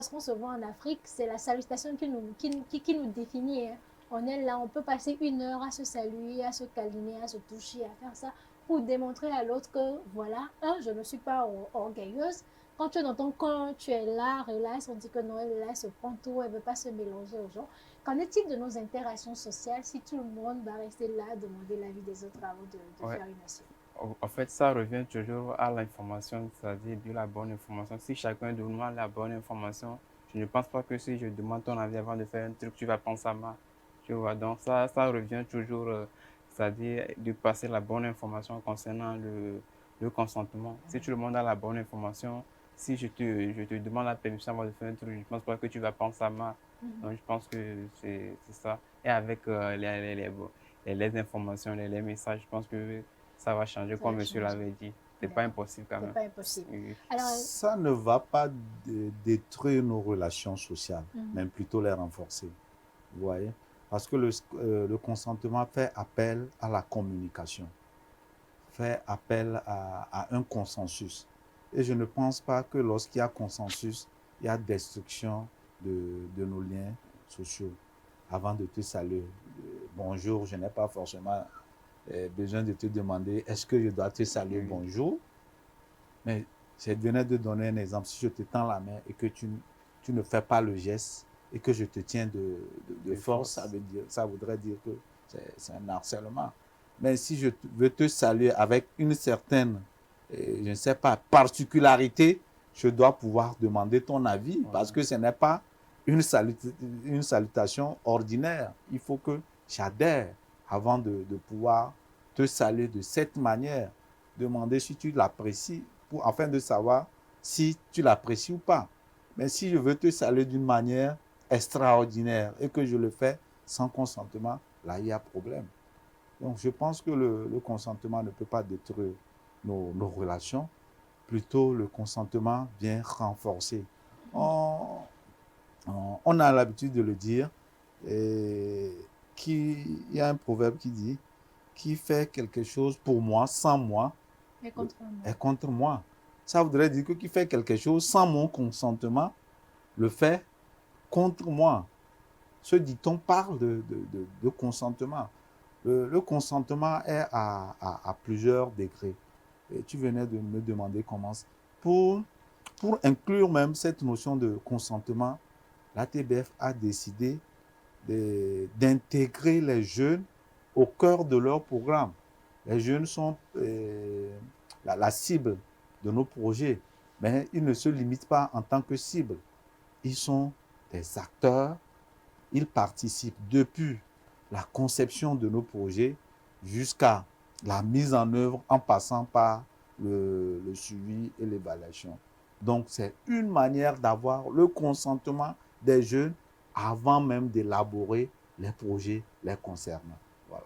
Lorsqu'on se voit en Afrique, c'est la salutation qui nous définit, hein. On est là, on peut passer 1 heure à se saluer, à se câliner, à se toucher, à faire ça, pour démontrer à l'autre que, voilà, je ne suis pas orgueilleuse. Quand tu es dans ton coin, tu es là, relax, on dit que non, elle est là, elle se prend tout, elle ne veut pas se mélanger aux gens. Qu'en est-il de nos interactions sociales si tout le monde va rester là, demander l'avis des autres avant de Ouais. faire une action? En fait, ça revient toujours à l'information, c'est-à-dire de la bonne information. Si chacun demande la bonne information, je ne pense pas que si je demande ton avis avant de faire un truc, tu vas penser à moi. Tu vois, donc ça revient toujours, c'est-à-dire de passer la bonne information concernant le consentement. Si tout le monde a la bonne information, si je te demande la permission avant de faire un truc, je ne pense pas que tu vas penser à moi. Donc, je pense que c'est ça. Et avec les informations, les messages, je pense que ça va changer, Ça comme va monsieur changer. l'avait dit. C'est pas D'accord. impossible quand C'est même. pas impossible. Oui. Alors, Ça ne va pas détruire nos relations sociales, mais plutôt les renforcer. Vous voyez? Parce que le consentement fait appel à la communication, fait appel à un consensus. Et je ne pense pas que lorsqu'il y a consensus, il y a destruction de nos liens sociaux. Avant de te saluer, bonjour, je n'ai pas forcément besoin de te demander est-ce que je dois te saluer Oui. bonjour. Mais je venais de donner un exemple. Si je te tends la main et que tu ne fais pas le geste et que je te tiens de force, ça voudrait dire que c'est un harcèlement. Mais si je veux te saluer avec une certaine, je ne sais pas, particularité, je dois pouvoir demander ton avis parce que ce n'est pas une salutation ordinaire. Il faut que j'adhère avant de pouvoir te saluer de cette manière. Demander si tu l'apprécies afin de savoir si tu l'apprécies ou pas. Mais si je veux te saluer d'une manière extraordinaire et que je le fais sans consentement, là, il y a problème. Donc, je pense que le consentement ne peut pas détruire nos relations. Plutôt, le consentement vient renforcer. On a l'habitude de le dire. Et il y a un proverbe qui dit qui fait quelque chose pour moi, sans moi, mais contre moi. est contre moi. Ça voudrait dire que qui fait quelque chose sans mon consentement le fait contre moi. Ce dicton parle de consentement. Le consentement est à plusieurs degrés. Et tu venais de me demander comment. Pour, pour inclure même cette notion de consentement, la TBF a décidé d'intégrer les jeunes au cœur de leur programme. Les jeunes sont la cible de nos projets, mais ils ne se limitent pas en tant que cible. Ils sont des acteurs, ils participent depuis la conception de nos projets jusqu'à la mise en œuvre en passant par le suivi et l'évaluation. Donc, c'est une manière d'avoir le consentement des jeunes avant même d'élaborer les projets les concernant. Voilà.